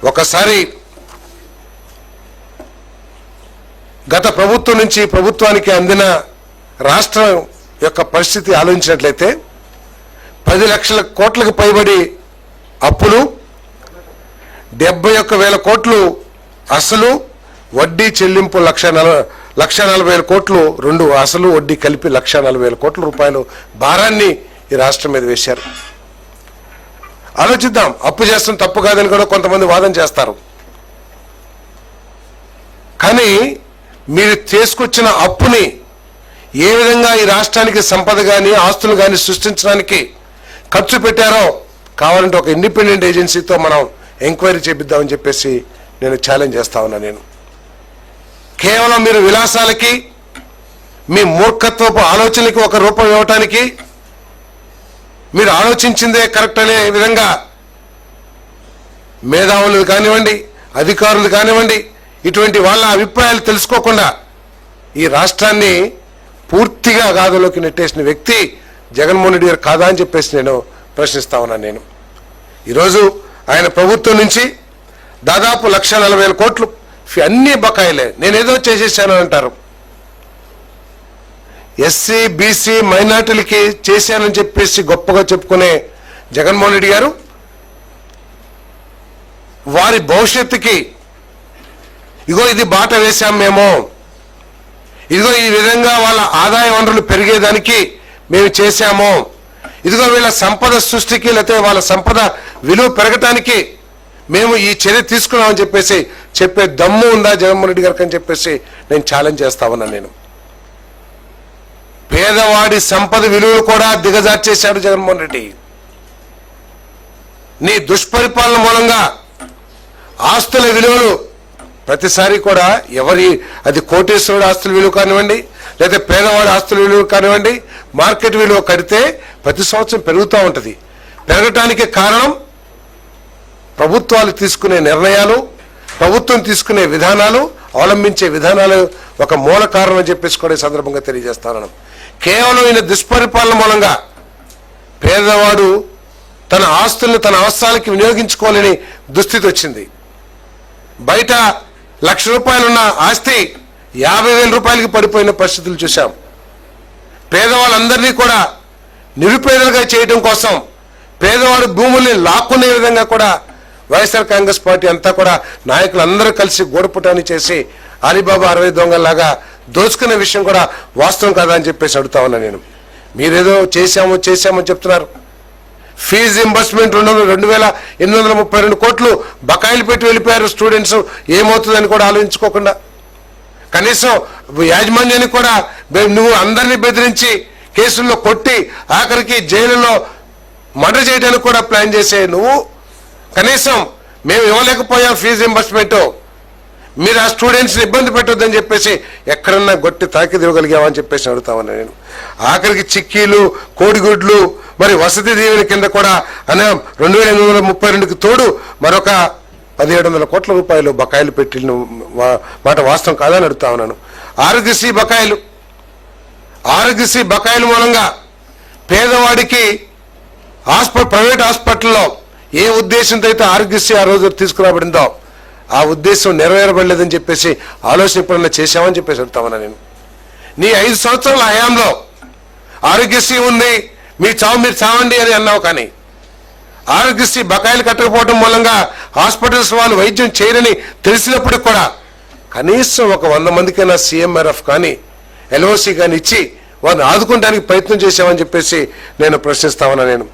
ఒకసారి గత ప్రభుత్వం నుంచి ప్రభుత్వానికి అందిన రాష్ట్రం యొక్క పరిస్థితి ఆలోచించినట్లయితే 10 లక్షల కోట్లకు పైబడి అప్పులు, 71,000 కోట్లు అసలు, వడ్డీ చెల్లింపు 1,40,000 కోట్లు, 2 అసలు వడ్డీ కలిపి 1,40,000 కోట్ల రూపాయలు భారాన్ని ఈ రాష్ట్రం మీద వేశారు. ఆలోచిద్దాం. అప్పు చేస్తాం తప్పు కాదని కూడా కొంతమంది వాదన చేస్తారు. కానీ మీరు చేసుకొచ్చిన అప్పుని ఏ విధంగా ఈ రాష్ట్రానికి సంపద కానీ ఆస్తులు కానీ సృష్టించడానికి ఖర్చు పెట్టారో కావాలంటే ఒక ఇండిపెండెంట్ ఏజెన్సీతో మనం ఎంక్వైరీ చేపిద్దామని చెప్పేసి నేను ఛాలెంజ్ చేస్తా ఉన్నా. నేను కేవలం మీరు విలాసాలకి, మీ మూర్ఖత్వపు ఆలోచనలకి ఒక రూపం ఇవ్వటానికి మీరు ఆలోచించిందే కరెక్ట్ అనే విధంగా మేధావులు కానివ్వండి, అధికారులు కానివ్వండి, ఇటువంటి వాళ్ళ అభిప్రాయాలు తెలుసుకోకుండా ఈ రాష్ట్రాన్ని పూర్తిగా అగాధంలోకి నెట్టేసిన వ్యక్తి జగన్మోహన్ రెడ్డి గారు కాదా అని చెప్పేసి నేను ప్రశ్నిస్తా ఉన్నాను. నేను ఈరోజు ఆయన ప్రభుత్వం నుంచి దాదాపు 1,40,000 కోట్లు అన్ని బకాయిలే. నేనేదో చేసేసాను అంటారు. ఎస్సీ, బీసీ, మైనార్టీలకి చేశానని చెప్పేసి గొప్పగా చెప్పుకునే జగన్మోహన్ రెడ్డి గారు వారి భవిష్యత్తుకి ఇగో ఇది బాట వేశాం మేము, ఇదిగో ఈ విధంగా వాళ్ళ ఆదాయ వనరులు పెరిగేదానికి మేము చేశాము, ఇదిగో వీళ్ళ సంపద సృష్టికి లేకపోతే వాళ్ళ సంపద విలువ పెరగటానికి మేము ఈ చర్య తీసుకున్నామని చెప్పేసి చెప్పే దమ్ము ఉందా జగన్మోహన్ రెడ్డి గారికి అని చెప్పేసి నేను ఛాలెంజ్ చేస్తా ఉన్నాను. నేను పేదవాడి సంపద విలువలు కూడా దిగజార్చేశాడు జగన్మోహన్ రెడ్డి. నీ దుష్పరిపాలన మూలంగా ఆస్తుల విలువలు ప్రతిసారి కూడా అది కోటేశ్వరుడు ఆస్తుల విలువ కానివ్వండి, లేదా పేదవాడి ఆస్తుల విలువ కానివ్వండి, మార్కెట్ విలువ కడితే ప్రతి సంవత్సరం పెరుగుతూ ఉంటుంది. పెరగటానికి కారణం ప్రభుత్వాలు తీసుకునే నిర్ణయాలు, ప్రభుత్వం తీసుకునే విధానాలు, అవలంబించే విధానాలు ఒక మూల కారణం అని చెప్పేసి కూడా ఈ సందర్భంగా తెలియజేస్తాను. కేవలం ఈయన దుష్పరిపాలన మూలంగా పేదవాడు తన ఆస్తుల్ని తన అవసరాలకి వినియోగించుకోలేని దుస్థితి వచ్చింది. బయట 1,00,000 రూపాయలున్న ఆస్తి 50,000 రూపాయలకి పడిపోయిన పరిస్థితులు చూశాం. పేదవాళ్ళందరినీ కూడా నిరుపేదలుగా చేయడం కోసం పేదవాడు భూముల్ని లాక్కునే విధంగా కూడా వైఎస్ఆర్ కాంగ్రెస్ పార్టీ అంతా కూడా నాయకులందరూ కలిసి గోడపుటాన్ని చేసి అలీబాబా 60 దొంగల్లాగా దోచుకునే విషయం కూడా వాస్తవం కాదా అని చెప్పేసి అడుగుతా ఉన్నా. నేను మీరేదో చేశామని చెప్తున్నారు. ఫీజు రింబర్స్మెంట్ 2,832 కోట్లు బకాయిలు పెట్టి వెళ్ళిపోయారు స్టూడెంట్స్. ఏమవుతుందని కూడా ఆలోచించుకోకుండా కనీసం యాజమాన్యాన్ని కూడా నువ్వు అందరినీ బెదిరించి కేసుల్లో కొట్టి ఆఖరికి జైలులో మర్డర్ చేయడానికి కూడా ప్లాన్ చేసే నువ్వు కనీసం మేము ఇవ్వలేకపోయాం ఫీజు రింబర్స్మెంట్, మీరు ఆ స్టూడెంట్స్ని ఇబ్బంది పెట్టొద్దని చెప్పేసి ఎక్కడన్నా గొట్టి తాకిది ఇవ్వగలిగామని చెప్పేసి అడుగుతామని నేను. ఆఖరికి చిక్కీలు, కోడిగుడ్లు, మరి వసతి దీవెన కింద కూడా 2,832కి తోడు మరొక 1,700 కోట్ల రూపాయలు బకాయిలు పెట్టిన మాట వాస్తవం కాదని అడుగుతా ఉన్నాను. ఆరోగ్యశ్రీ బకాయిల మూలంగా పేదవాడికి ప్రైవేట్ హాస్పిటల్లో ఏ ఉద్దేశంతో అయితే ఆరోగ్యశ్రీ ఆ రోజు తీసుకురాబడిందో ఆ ఉద్దేశం నెరవేరబడలేదని చెప్పేసి ఆలోచన ఎప్పుడన్నా చేశామని చెప్పేసి అడుగుతామన్నా. నేను నీ 5 సంవత్సరాల హయాంలో ఆరోగ్యశ్రీ ఉంది, మీరు చావండి అని అన్నావు. కానీ ఆరోగ్యశ్రీ బకాయిలు కట్టకపోవడం మూలంగా హాస్పిటల్స్ వాళ్ళు వైద్యం చేయరని తెలిసినప్పటికి కూడా కనీసం ఒక 100 మందికైనా CMRF కానీ LOC కానీ ఇచ్చి వారిని ఆదుకోవడానికి ప్రయత్నం చేశామని చెప్పేసి నేను ప్రశ్నిస్తా ఉన్నా. నేను